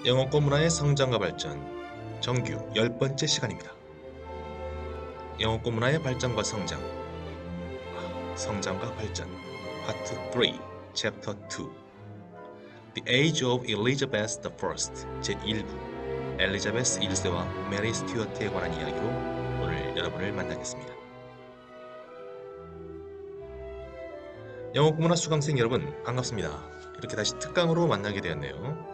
영어권 문화의 성장과 발전 정규 10번째 시간입니다. 영어권 문화의 발전과 성장 성장과 발전 파트 3 챕터 2 The Age of Elizabeth I 제1부 엘리자베스 1세와 메리 스튜어트에 관한 이야기로 오늘 여러분을 만나겠습니다. 영어권 문화 수강생 여러분 반갑습니다. 이렇게 다시 특강으로 만나게 되었네요.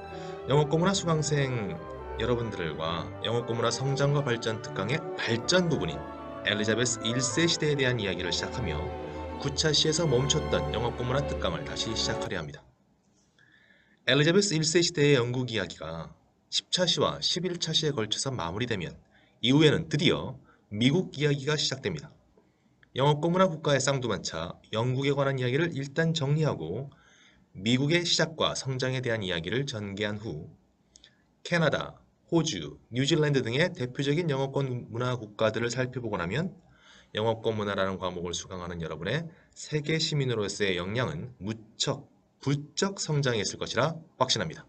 영어권 문화 수강생 여러분들과 영어권 문화 성장과 발전 특강의 발전 부분인 엘리자베스 1세 시대에 대한 이야기를 시작하며 9차 시에서 멈췄던 영어권 문화 특강을 다시 시작하려 합니다. 엘리자베스 1세 시대의 영국 이야기가 10차 시와 11차 시에 걸쳐서 마무리되면 이후에는 드디어 미국 이야기가 시작됩니다. 영어권 문화 국가의 쌍두마차 영국에 관한 이야기를 일단 정리하고 미국의 시작과 성장에 대한 이야기를 전개한 후 캐나다, 호주, 뉴질랜드 등의 대표적인 영어권 문화 국가들을 살펴보고 나면 영어권 문화라는 과목을 수강하는 여러분의 세계 시민으로서의 역량은 무척 부쩍 성장했을 것이라 확신합니다.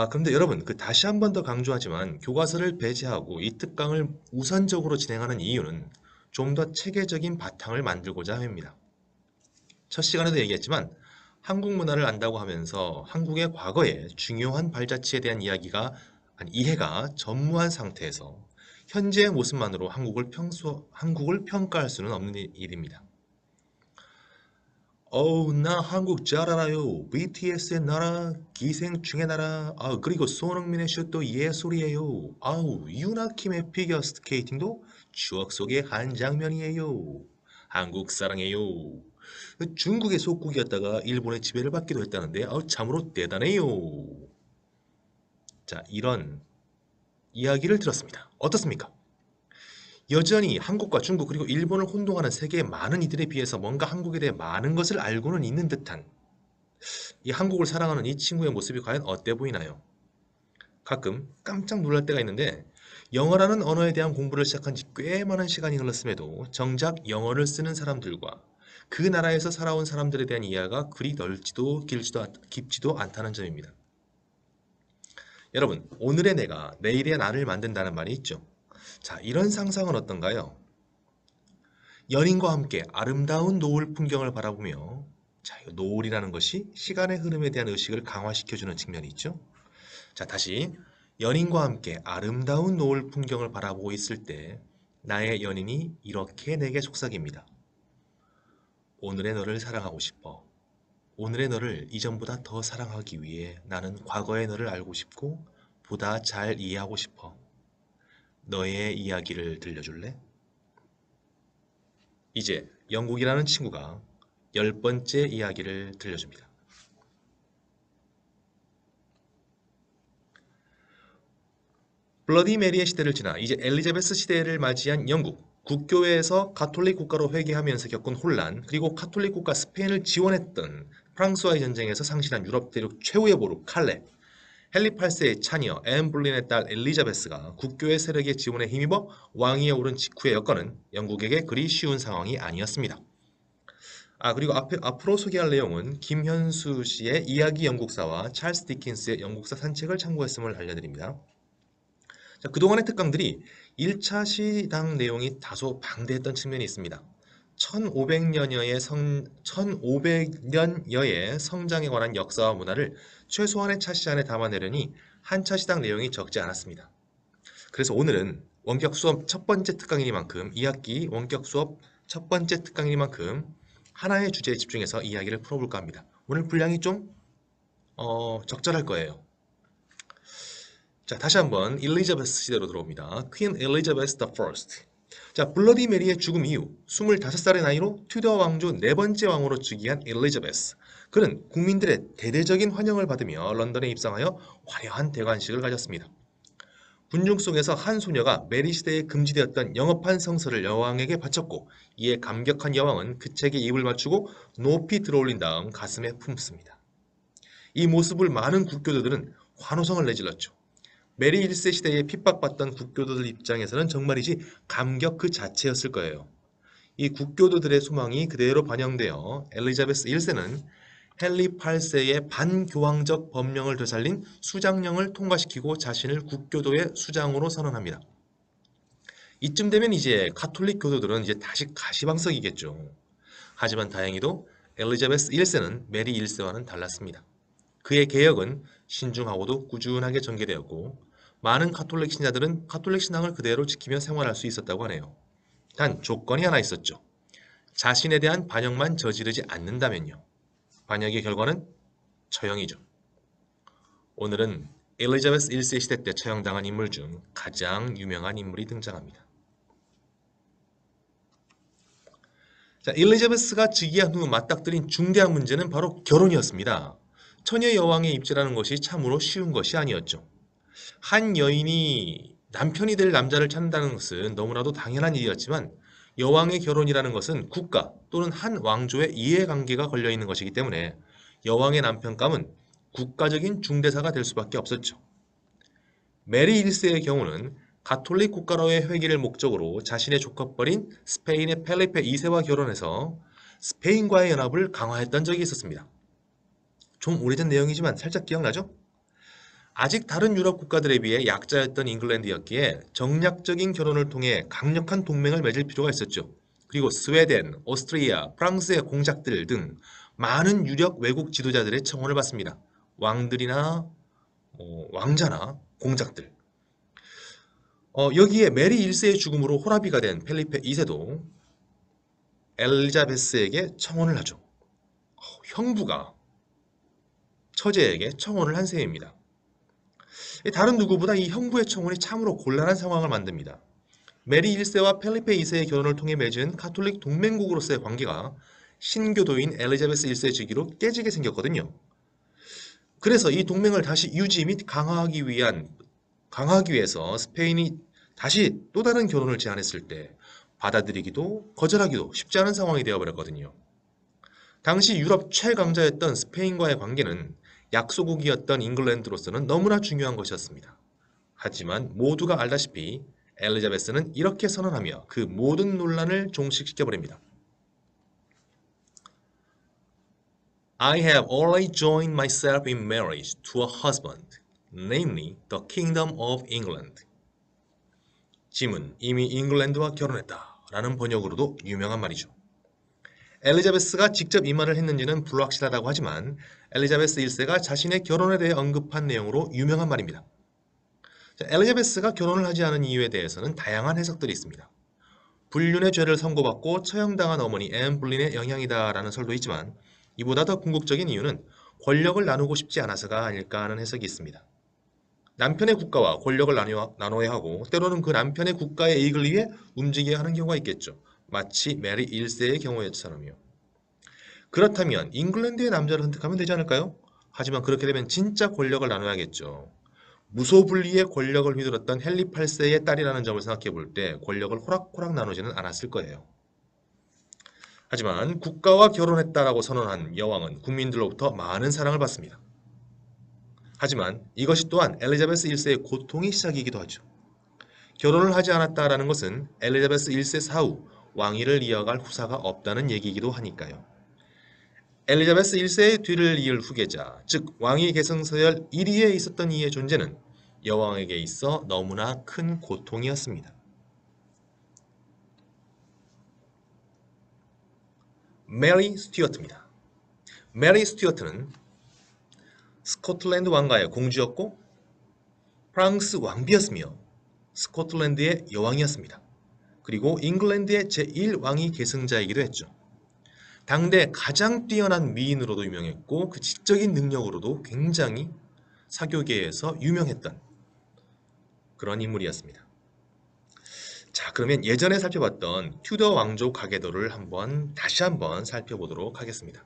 그런데 여러분, 다시 한 번 더 강조하지만 교과서를 배제하고 이 특강을 우선적으로 진행하는 이유는 좀 더 체계적인 바탕을 만들고자 합니다. 첫 시간에도 얘기했지만 한국 문화를 안다고 하면서 한국의 과거의 중요한 발자취에 대한 이해가 전무한 상태에서 현재의 모습만으로 한국을 평가할 수는 없는 일입니다. 나 한국 잘 알아요. BTS의 나라, 기생충의 나라, 그리고 손흥민의 슛도 예술이에요. 유나킴의 피겨스케이팅도 추억 속의 한 장면이에요. 한국 사랑해요. 중국의 속국이었다가 일본의 지배를 받기도 했다는데 참으로 대단해요. 자, 이런 이야기를 들었습니다. 어떻습니까? 여전히 한국과 중국 그리고 일본을 혼동하는 세계의 많은 이들에 비해서 뭔가 한국에 대해 많은 것을 알고는 있는 듯한 이 한국을 사랑하는 이 친구의 모습이 과연 어때 보이나요? 가끔 깜짝 놀랄 때가 있는데 영어라는 언어에 대한 공부를 시작한 지 꽤 많은 시간이 흘렀음에도 정작 영어를 쓰는 사람들과 그 나라에서 살아온 사람들에 대한 이해가 그리 넓지도 깊지도 않다는 점입니다. 여러분, 오늘의 내가 내일의 나를 만든다는 말이 있죠. 자, 이런 상상은 어떤가요? 연인과 함께 아름다운 노을 풍경을 바라보며 자, 이 노을이라는 것이 시간의 흐름에 대한 의식을 강화시켜주는 측면이 있죠. 자, 다시 연인과 함께 아름다운 노을 풍경을 바라보고 있을 때 나의 연인이 이렇게 내게 속삭입니다. 오늘의 너를 사랑하고 싶어. 오늘의 너를 이전보다 더 사랑하기 위해 나는 과거의 너를 알고 싶고 보다 잘 이해하고 싶어. 너의 이야기를 들려줄래? 이제 영국이라는 친구가 10번째 이야기를 들려줍니다. 블러디 메리의 시대를 지나 이제 엘리자베스 시대를 맞이한 영국, 국교회에서 가톨릭 국가로 회귀하면서 겪은 혼란, 그리고 가톨릭 국가 스페인을 지원했던 프랑스와의 전쟁에서 상실한 유럽 대륙 최후의 보루 칼레, 헨리 8세의 차녀 앤 볼린의 딸 엘리자베스가 국교회 세력의 지원에 힘입어 왕위에 오른 직후의 여건은 영국에게 그리 쉬운 상황이 아니었습니다. 그리고 앞으로 소개할 내용은 김현수 씨의 이야기 영국사와 찰스 디킨스의 영국사 산책을 참고했음을 알려드립니다. 자, 그동안의 특강들이 1차 시당 내용이 다소 방대했던 측면이 있습니다. 1500년여의 성장에 관한 역사와 문화를 최소한의 차시 안에 담아내려니 한 차시당 내용이 적지 않았습니다. 그래서 오늘은 원격 수업 첫 번째 특강이니만큼 2학기 원격 수업 첫 번째 특강이니만큼 하나의 주제에 집중해서 이야기를 풀어볼까 합니다. 오늘 분량이 좀 적절할 거예요. 자, 다시 한번 엘리자베스 시대로 들어옵니다. 퀸 엘리자베스 I. 자, 블러디 메리의 죽음 이후 25살의 나이로 튜더 왕조 네 번째 왕으로 즉위한 엘리자베스. 그는 국민들의 대대적인 환영을 받으며 런던에 입성하여 화려한 대관식을 가졌습니다. 군중 속에서 한 소녀가 메리 시대에 금지되었던 영업한 성서를 여왕에게 바쳤고 이에 감격한 여왕은 그 책에 입을 맞추고 높이 들어올린 다음 가슴에 품습니다. 이 모습을 많은 국교도들은 환호성을 내질렀죠. 메리 1세 시대에 핍박받던 국교도들 입장에서는 정말이지 감격 그 자체였을 거예요. 이 국교도들의 소망이 그대로 반영되어 엘리자베스 1세는 헨리 8세의 반교황적 법령을 되살린 수장령을 통과시키고 자신을 국교도의 수장으로 선언합니다. 이쯤 되면 이제 가톨릭 교도들은 이제 다시 가시방석이겠죠. 하지만 다행히도 엘리자베스 1세는 메리 1세와는 달랐습니다. 그의 개혁은 신중하고도 꾸준하게 전개되었고 많은 가톨릭 신자들은 가톨릭 신앙을 그대로 지키며 생활할 수 있었다고 하네요. 단 조건이 하나 있었죠. 자신에 대한 반역만 저지르지 않는다면요. 반역의 결과는 처형이죠. 오늘은 엘리자베스 1세 시대 때 처형당한 인물 중 가장 유명한 인물이 등장합니다. 자, 엘리자베스가 즉위한 후 맞닥뜨린 중대한 문제는 바로 결혼이었습니다. 처녀 여왕의 입지라는 것이 참으로 쉬운 것이 아니었죠. 한 여인이 남편이 될 남자를 찾는다는 것은 너무나도 당연한 일이었지만 여왕의 결혼이라는 것은 국가 또는 한 왕조의 이해관계가 걸려있는 것이기 때문에 여왕의 남편감은 국가적인 중대사가 될 수밖에 없었죠. 메리 1세의 경우는 가톨릭 국가로의 회귀를 목적으로 자신의 조카뻘인 스페인의 펠리페 2세와 결혼해서 스페인과의 연합을 강화했던 적이 있었습니다. 좀 오래전 내용이지만 살짝 기억나죠? 아직 다른 유럽 국가들에 비해 약자였던 잉글랜드였기에 정략적인 결혼을 통해 강력한 동맹을 맺을 필요가 있었죠. 그리고 스웨덴, 오스트리아, 프랑스의 공작들 등 많은 유력 외국 지도자들의 청혼을 받습니다. 왕들이나 왕자나 공작들. 여기에 메리 1세의 죽음으로 호라비가 된 펠리페 2세도 엘리자베스에게 청혼을 하죠. 형부가 처제에게 청혼을 한 셈입니다. 다른 누구보다 이 형부의 청혼이 참으로 곤란한 상황을 만듭니다. 메리 1세와 펠리페 2세의 결혼을 통해 맺은 가톨릭 동맹국으로서의 관계가 신교도인 엘리자베스 1세 즉위로 깨지게 생겼거든요. 그래서 이 동맹을 다시 유지 및 강화하기 위해서 스페인이 다시 또 다른 결혼을 제안했을 때 받아들이기도 거절하기도 쉽지 않은 상황이 되어버렸거든요. 당시 유럽 최강자였던 스페인과의 관계는 약소국이었던 잉글랜드로서는 너무나 중요한 것이었습니다. 하지만 모두가 알다시피 엘리자베스는 이렇게 선언하며 그 모든 논란을 종식시켜버립니다. I have already joined myself in marriage to a husband, namely the Kingdom of England. 짐은 이미 잉글랜드와 결혼했다 라는 번역으로도 유명한 말이죠. 엘리자베스가 직접 이 말을 했는지는 불확실하다고 하지만 엘리자베스 1세가 자신의 결혼에 대해 언급한 내용으로 유명한 말입니다. 엘리자베스가 결혼을 하지 않은 이유에 대해서는 다양한 해석들이 있습니다. 불륜의 죄를 선고받고 처형당한 어머니 앤 볼린의 영향이다라는 설도 있지만 이보다 더 궁극적인 이유는 권력을 나누고 싶지 않아서가 아닐까 하는 해석이 있습니다. 남편의 국가와 권력을 나눠야 하고 때로는 그 남편의 국가의 이익을 위해 움직여야 하는 경우가 있겠죠. 마치 메리 1세의 경우처럼요. 그렇다면 잉글랜드의 남자를 선택하면 되지 않을까요? 하지만 그렇게 되면 진짜 권력을 나눠야겠죠. 무소불위의 권력을 휘둘렀던 헨리 8세의 딸이라는 점을 생각해 볼 때 권력을 호락호락 나누지는 않았을 거예요. 하지만 국가와 결혼했다라고 선언한 여왕은 국민들로부터 많은 사랑을 받습니다. 하지만 이것이 또한 엘리자베스 1세의 고통의 시작이기도 하죠. 결혼을 하지 않았다라는 것은 엘리자베스 1세 사후 왕위를 이어갈 후사가 없다는 얘기이기도 하니까요. 엘리자베스 1세의 뒤를 이을 후계자, 즉 왕위 계승서열 1위에 있었던 이의 존재는 여왕에게 있어 너무나 큰 고통이었습니다. 메리 스튜어트입니다. 메리 스튜어트는 스코틀랜드 왕가의 공주였고 프랑스 왕비였으며 스코틀랜드의 여왕이었습니다. 그리고 잉글랜드의 제1왕위 계승자이기도 했죠. 당대 가장 뛰어난 미인으로도 유명했고 그 지적인 능력으로도 굉장히 사교계에서 유명했던 그런 인물이었습니다. 자, 그러면 예전에 살펴봤던 튜더 왕조 가계도를 다시 한번 살펴보도록 하겠습니다.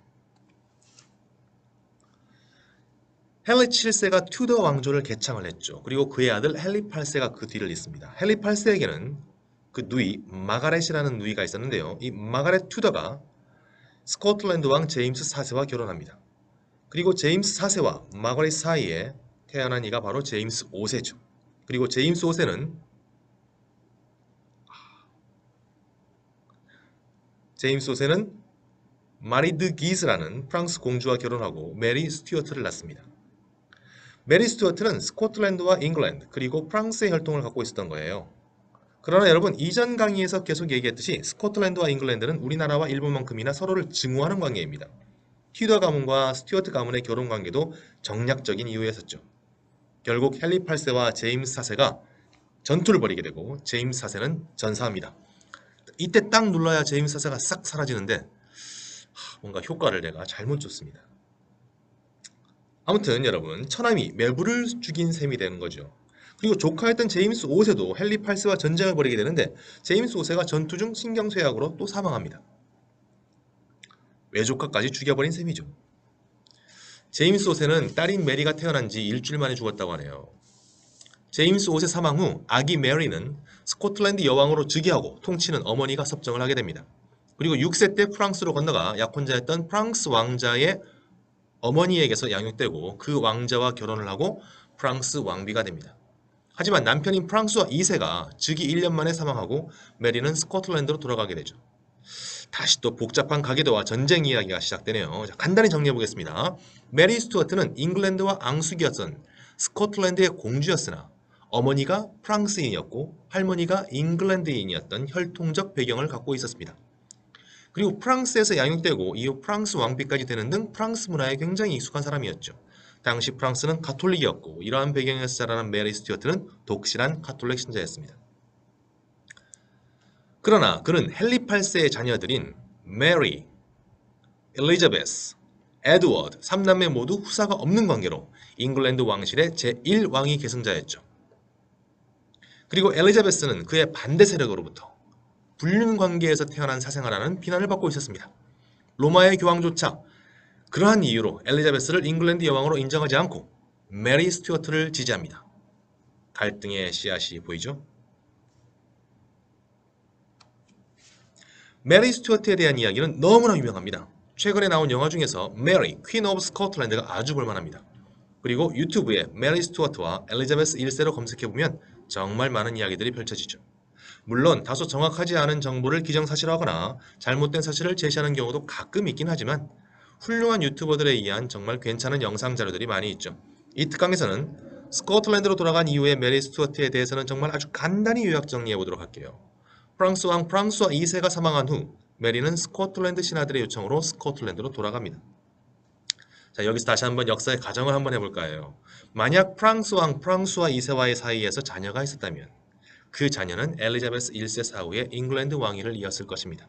헨리 7세가 튜더 왕조를 개창을 했죠. 그리고 그의 아들 헨리 8세가 그 뒤를 잇습니다. 헨리 8세에게는 그 누이 마가렛이라는 누이가 있었는데요. 이 마가렛 튜더가 스코틀랜드 왕 제임스 4세와 결혼합니다. 그리고 제임스 4세와 마가렛 사이에 태어난 이가 바로 제임스 5세죠. 그리고 제임스 5세는 마리 드 기즈라는 프랑스 공주와 결혼하고 메리 스튜어트를 낳습니다. 메리 스튜어트는 스코틀랜드와 잉글랜드 그리고 프랑스의 혈통을 갖고 있었던 거예요. 그러나 여러분 이전 강의에서 계속 얘기했듯이 스코틀랜드와 잉글랜드는 우리나라와 일본만큼이나 서로를 증오하는 관계입니다. 튜더 가문과 스튜어트 가문의 결혼 관계도 정략적인 이유였었죠. 결국 헨리 8세와 제임스 4세가 전투를 벌이게 되고 제임스 4세는 전사합니다. 이때 딱 눌러야 제임스 4세가 싹 사라지는데 뭔가 효과를 내가 잘못 줬습니다. 아무튼 여러분 처남이 매부를 죽인 셈이 되는 거죠. 그리고 조카였던 제임스 5세도 헨리 8세와 전쟁을 벌이게 되는데 제임스 5세가 전투 중 신경쇠약으로 또 사망합니다. 외조카까지 죽여버린 셈이죠. 제임스 5세는 딸인 메리가 태어난 지 일주일 만에 죽었다고 하네요. 제임스 5세 사망 후 아기 메리는 스코틀랜드 여왕으로 즉위하고 통치는 어머니가 섭정을 하게 됩니다. 그리고 6세 때 프랑스로 건너가 약혼자였던 프랑스 왕자의 어머니에게서 양육되고 그 왕자와 결혼을 하고 프랑스 왕비가 됩니다. 하지만 남편인 프랑스와 2세가 즉위 1년 만에 사망하고 메리는 스코틀랜드로 돌아가게 되죠. 다시 또 복잡한 가계도와 전쟁 이야기가 시작되네요. 자, 간단히 정리해 보겠습니다. 메리 스튜어트는 잉글랜드와 앙숙이었던 스코틀랜드의 공주였으나 어머니가 프랑스인이었고 할머니가 잉글랜드인이었던 혈통적 배경을 갖고 있었습니다. 그리고 프랑스에서 양육되고 이후 프랑스 왕비까지 되는 등 프랑스 문화에 굉장히 익숙한 사람이었죠. 당시 프랑스는 가톨릭이었고 이러한 배경에서 자라난 메리 스튜어트는 독실한 가톨릭 신자였습니다. 그러나 그는 헨리 8세의 자녀들인 메리, 엘리자베스, 에드워드 3남매 모두 후사가 없는 관계로 잉글랜드 왕실의 제1왕위 계승자였죠. 그리고 엘리자베스는 그의 반대 세력으로부터 불륜 관계에서 태어난 사생아라는 비난을 받고 있었습니다. 로마의 교황조차 그러한 이유로 엘리자베스를 잉글랜드 여왕으로 인정하지 않고 메리 스튜어트를 지지합니다. 갈등의 씨앗이 보이죠? 메리 스튜어트에 대한 이야기는 너무나 유명합니다. 최근에 나온 영화 중에서 메리, 퀸 오브 스코틀랜드가 아주 볼만합니다. 그리고 유튜브에 메리 스튜어트와 엘리자베스 1세로 검색해보면 정말 많은 이야기들이 펼쳐지죠. 물론 다소 정확하지 않은 정보를 기정사실화하거나 잘못된 사실을 제시하는 경우도 가끔 있긴 하지만 훌륭한 유튜버들에 의한 정말 괜찮은 영상 자료들이 많이 있죠. 이 특강에서는 스코틀랜드로 돌아간 이후의 메리 스튜어트에 대해서는 정말 아주 간단히 요약 정리해보도록 할게요. 프랑스 왕 프랑스와 2세가 사망한 후 메리는 스코틀랜드 신하들의 요청으로 스코틀랜드로 돌아갑니다. 자, 여기서 다시 한번 역사의 가정을 한번 해볼까 해요. 만약 프랑스 왕 프랑스와 2세와의 사이에서 자녀가 있었다면 그 자녀는 엘리자베스 1세 사후에 잉글랜드 왕위를 이었을 것입니다.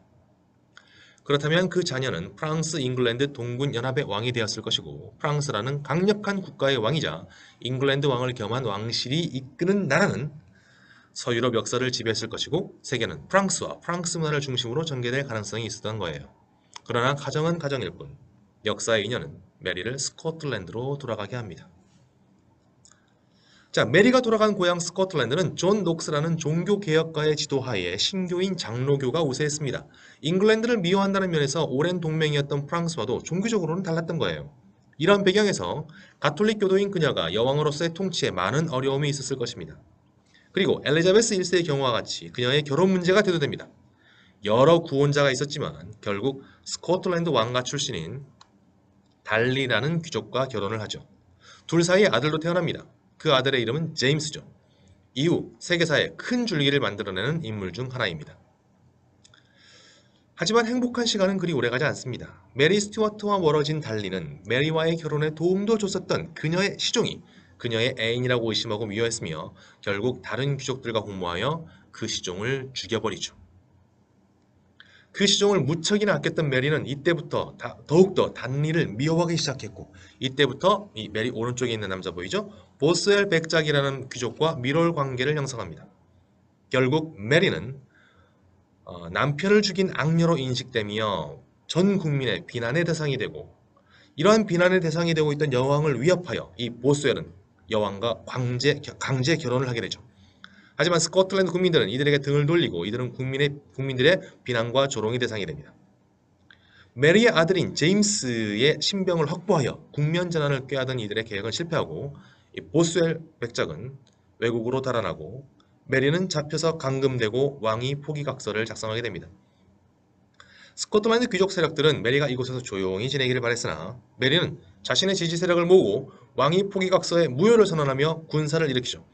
그렇다면 그 자녀는 프랑스, 잉글랜드 동군 연합의 왕이 되었을 것이고 프랑스라는 강력한 국가의 왕이자 잉글랜드 왕을 겸한 왕실이 이끄는 나라는 서유럽 역사를 지배했을 것이고 세계는 프랑스와 프랑스 문화를 중심으로 전개될 가능성이 있었던 거예요. 그러나 가정은 가정일 뿐 역사의 인연은 메리를 스코틀랜드로 돌아가게 합니다. 자, 메리가 돌아간 고향 스코틀랜드는 존 녹스라는 종교개혁가의 지도하에 신교인 장로교가 우세했습니다. 잉글랜드를 미워한다는 면에서 오랜 동맹이었던 프랑스와도 종교적으로는 달랐던 거예요. 이런 배경에서 가톨릭 교도인 그녀가 여왕으로서의 통치에 많은 어려움이 있었을 것입니다. 그리고 엘리자베스 1세의 경우와 같이 그녀의 결혼 문제가 대두됩니다. 여러 구원자가 있었지만 결국 스코틀랜드 왕가 출신인 달리라는 귀족과 결혼을 하죠. 둘 사이에 아들도 태어납니다. 그 아들의 이름은 제임스죠. 이후 세계사에 큰 줄기를 만들어내는 인물 중 하나입니다. 하지만 행복한 시간은 그리 오래가지 않습니다. 메리 스튜어트와 멀어진 달리는 메리와의 결혼에 도움도 줬었던 그녀의 시종이 그녀의 애인이라고 의심하고 미워했으며 결국 다른 귀족들과 공모하여 그 시종을 죽여버리죠. 그 시종을 무척이나 아꼈던 메리는 이때부터 더욱더 달리를 미워하기 시작했고 이때부터 이 메리 오른쪽에 있는 남자 보이죠? 보스웰 백작이라는 귀족과 밀월 관계를 형성합니다. 결국 메리는 남편을 죽인 악녀로 인식되며 전 국민의 비난의 대상이 되고 이러한 비난의 대상이 되고 있던 여왕을 위협하여 이 보스웰은 여왕과 강제 결혼을 하게 되죠. 하지만 스코틀랜드 국민들은 이들에게 등을 돌리고 이들은 국민들의 비난과 조롱의 대상이 됩니다. 메리의 아들인 제임스의 신병을 확보하여 국면 전환을 꾀하던 이들의 계획은 실패하고 이 보스웰 백작은 외국으로 달아나고 메리는 잡혀서 감금되고 왕위 포기각서를 작성하게 됩니다. 스코틀랜드 귀족 세력들은 메리가 이곳에서 조용히 지내기를 바랬으나 메리는 자신의 지지 세력을 모으고 왕위 포기각서에 무효를 선언하며 군사를 일으키죠.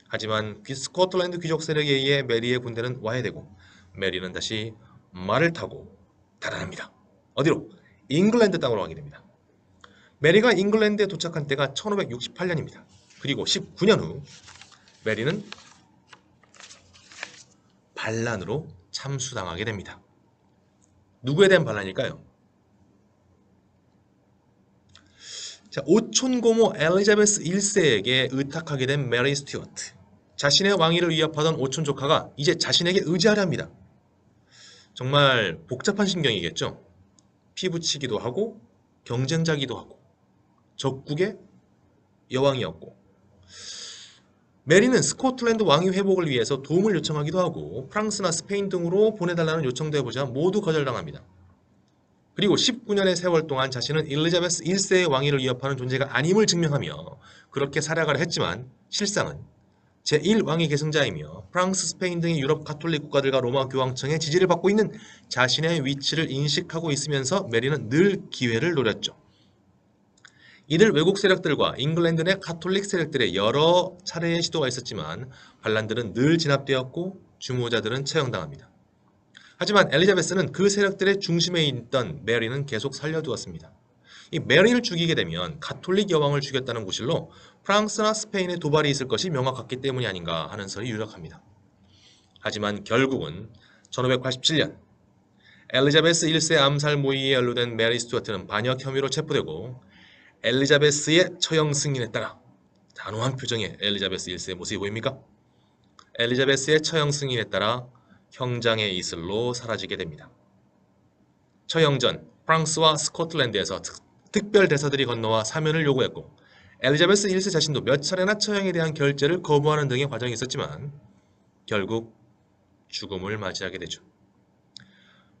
하지만 스코틀랜드 귀족 세력에 의해 메리의 군대는 와해되고 메리는 다시 말을 타고 달아납니다. 어디로? 잉글랜드 땅으로 가게 됩니다. 메리가 잉글랜드에 도착한 때가 1568년입니다. 그리고 19년 후 메리는 반란으로 참수당하게 됩니다. 누구에 대한 반란일까요? 자, 오촌 고모 엘리자베스 1세에게 의탁하게 된 메리 스튜어트. 자신의 왕위를 위협하던 오촌 조카가 이제 자신에게 의지하려 합니다. 정말 복잡한 심경이겠죠? 피부치기도 하고 경쟁자기도 하고 적국의 여왕이었고 메리는 스코틀랜드 왕위 회복을 위해서 도움을 요청하기도 하고 프랑스나 스페인 등으로 보내달라는 요청도 해보자 모두 거절당합니다. 그리고 19년의 세월 동안 자신은 엘리자베스 1세의 왕위를 위협하는 존재가 아님을 증명하며 그렇게 살아가려 했지만 실상은 제1왕위 계승자이며 프랑스, 스페인 등의 유럽 가톨릭 국가들과 로마 교황청의 지지를 받고 있는 자신의 위치를 인식하고 있으면서 메리는 늘 기회를 노렸죠. 이들 외국 세력들과 잉글랜드 내 가톨릭 세력들의 여러 차례의 시도가 있었지만 반란들은 늘 진압되었고 주모자들은 처형당합니다. 하지만 엘리자베스는 그 세력들의 중심에 있던 메리는 계속 살려두었습니다. 이 메리를 죽이게 되면 가톨릭 여왕을 죽였다는 구실로 프랑스나 스페인에 도발이 있을 것이 명확했기 때문이 아닌가 하는 설이 유력합니다. 하지만 결국은 1587년 엘리자베스 1세 암살 모의에 연루된 메리 스튜어트는 반역 혐의로 체포되고 엘리자베스의 처형 승인에 따라 단호한 표정의 엘리자베스 1세의 모습이 보입니까? 엘리자베스의 처형 승인에 따라 형장의 이슬로 사라지게 됩니다. 처형 전 프랑스와 스코틀랜드에서 특별 대사들이 건너와 사면을 요구했고 엘리자베스 1세 자신도 몇 차례나 처형에 대한 결재를 거부하는 등의 과정이 있었지만 결국 죽음을 맞이하게 되죠.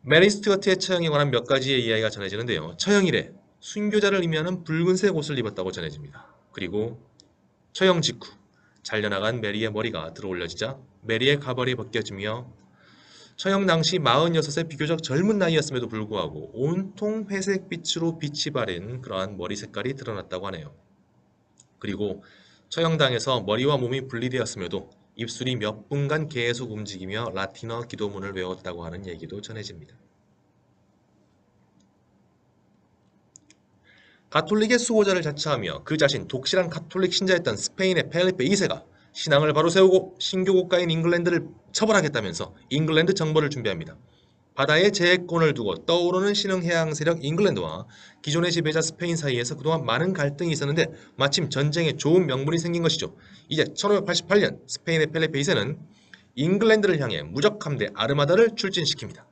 메리 스튜어트의 처형에 관한 몇 가지의 이야기가 전해지는데요. 처형 이래 순교자를 의미하는 붉은색 옷을 입었다고 전해집니다. 그리고 처형 직후 잘려나간 메리의 머리가 들어올려지자 메리의 가발이 벗겨지며 처형 당시 46의 비교적 젊은 나이였음에도 불구하고 온통 회색빛으로 빛이 바랜 그러한 머리 색깔이 드러났다고 하네요. 그리고 처형당에서 머리와 몸이 분리되었음에도 입술이 몇 분간 계속 움직이며 라틴어 기도문을 외웠다고 하는 얘기도 전해집니다. 가톨릭의 수호자를 자처하며 그 자신 독실한 가톨릭 신자였던 스페인의 펠리페 2세가 신앙을 바로 세우고 신교 국가인 잉글랜드를 처벌하겠다면서 잉글랜드 정벌을 준비합니다. 바다에 제해권을 두고 떠오르는 신흥 해양 세력 잉글랜드와 기존의 지배자 스페인 사이에서 그동안 많은 갈등이 있었는데 마침 전쟁에 좋은 명분이 생긴 것이죠. 이제 1588년 스페인의 펠리페 2세는 잉글랜드를 향해 무적 함대 아르마다를 출진시킵니다.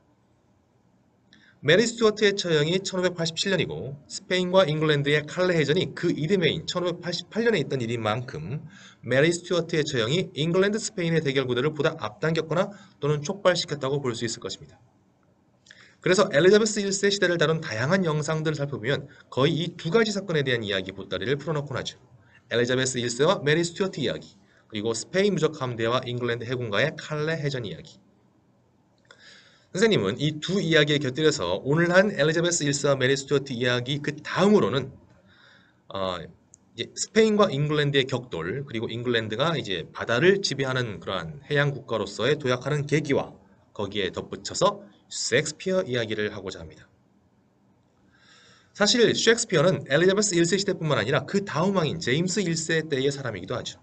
메리 스튜어트의 처형이 1587년이고 스페인과 잉글랜드의 칼레 해전이 그 이듬해인 1588년에 있던 일인 만큼 메리 스튜어트의 처형이 잉글랜드 스페인의 대결 구도를 보다 앞당겼거나 또는 촉발시켰다고 볼 수 있을 것입니다. 그래서 엘리자베스 1세 시대를 다룬 다양한 영상들을 살펴보면 거의 이 두 가지 사건에 대한 이야기 보따리를 풀어놓곤 하죠. 엘리자베스 1세와 메리 스튜어트 이야기, 그리고 스페인 무적 함대와 잉글랜드 해군과의 칼레 해전 이야기. 선생님은 이 두 이야기에 곁들여서 오늘 한 엘리자베스 1세와 메리 스튜어트 이야기 그 다음으로는 이제 스페인과 잉글랜드의 격돌, 그리고 잉글랜드가 이제 바다를 지배하는 그러한 해양 국가로서의 도약하는 계기와 거기에 덧붙여서 셰익스피어 이야기를 하고자 합니다. 사실 셰익스피어는 엘리자베스 1세 시대뿐만 아니라 그 다음 왕인 제임스 1세 때의 사람이기도 하죠.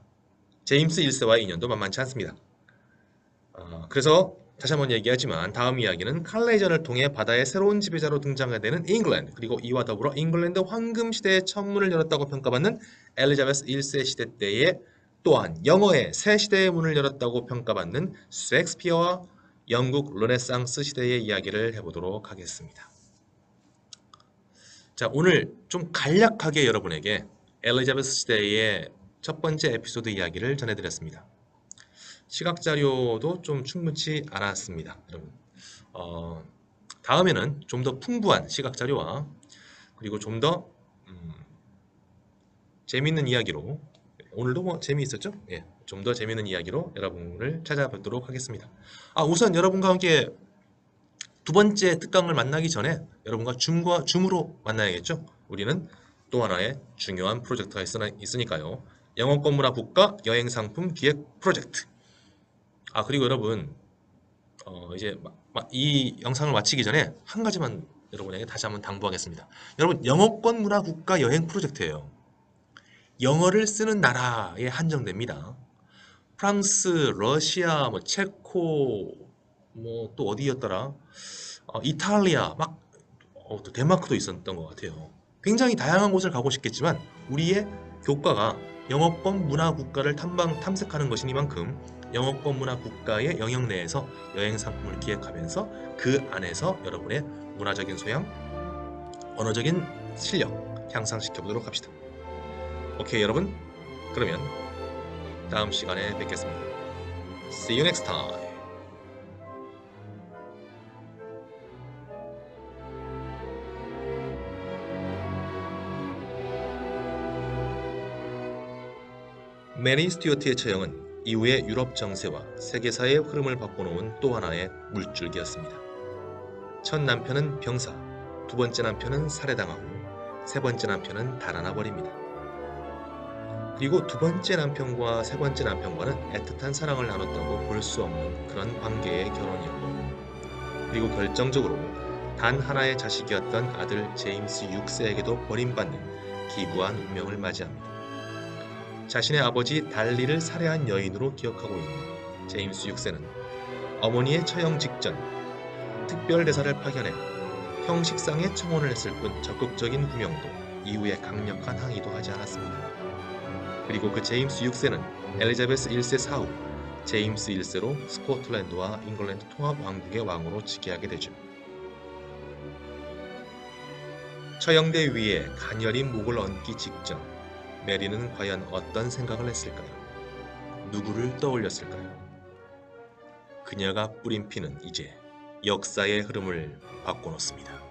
제임스 1세와의 인연도 만만치 않습니다. 그래서 다시 한번 얘기하지만 다음 이야기는 칼레전을 통해 바다의 새로운 지배자로 등장하게 되는 잉글랜드, 그리고 이와 더불어 잉글랜드 황금 시대의 천문을 열었다고 평가받는 엘리자베스 1세 시대 때에 또한 영어의 새 시대의 문을 열었다고 평가받는 셰익스피어와 영국 르네상스 시대의 이야기를 해보도록 하겠습니다. 자, 오늘 좀 간략하게 여러분에게 엘리자베스 시대의 첫 번째 에피소드 이야기를 전해드렸습니다. 시각자료도 좀 충분치 않았습니다, 여러분. 다음에는 좀 더 풍부한 시각자료와 그리고 좀 더 재미있는 이야기로, 오늘도 뭐 재미있었죠? 예, 좀 더 재미있는 이야기로 여러분을 찾아뵙도록 하겠습니다. 우선 여러분과 함께 두 번째 특강을 만나기 전에 여러분과 줌으로 만나야겠죠? 우리는 또 하나의 중요한 프로젝트가 있으니까요. 영어권 문화 국가 여행 상품 기획 프로젝트. 그리고 여러분 이제 이 영상을 마치기 전에 한 가지만 여러분에게 다시 한번 당부하겠습니다. 여러분, 영어권 문화 국가 여행 프로젝트예요. 영어를 쓰는 나라에 한정됩니다. 프랑스, 러시아, 체코, 또 어디였더라? 이탈리아, 또 덴마크도 있었던 것 같아요. 굉장히 다양한 곳을 가고 싶겠지만 우리의 교과가 영어권 문화 국가를 탐색하는 것이니만큼 영어권 문화 국가의 영역 내에서 여행 상품을 기획하면서 그 안에서 여러분의 문화적인 소양, 언어적인 실력 향상시켜 보도록 합시다. 오케이 여러분, 그러면 다음 시간에 뵙겠습니다. See you next time. 메리 스튜어트의 처형은 이후의 유럽 정세와 세계사의 흐름을 바꿔놓은 또 하나의 물줄기였습니다. 첫 남편은 병사, 두 번째 남편은 살해당하고 세 번째 남편은 달아나 버립니다. 그리고 두 번째 남편과 세 번째 남편과는 애틋한 사랑을 나눴다고 볼 수 없는 그런 관계의 결혼이었고, 그리고 결정적으로 단 하나의 자식이었던 아들 제임스 6세에게도 버림받는 기구한 운명을 맞이합니다. 자신의 아버지 달리를 살해한 여인으로 기억하고 있는 제임스 6세는 어머니의 처형 직전 특별대사를 파견해 형식상의 청혼을 했을 뿐 적극적인 구명도 이후에 강력한 항의도 하지 않았습니다. 그리고 그 제임스 6세는 엘리자베스 1세 사후 제임스 1세로 스코틀랜드와 잉글랜드 통합 왕국의 왕으로 즉위하게 되죠. 처형대 위에 가녀린 목을 얹기 직전 메리는 과연 어떤 생각을 했을까요? 누구를 떠올렸을까요? 그녀가 뿌린 피는 이제 역사의 흐름을 바꿔놓습니다.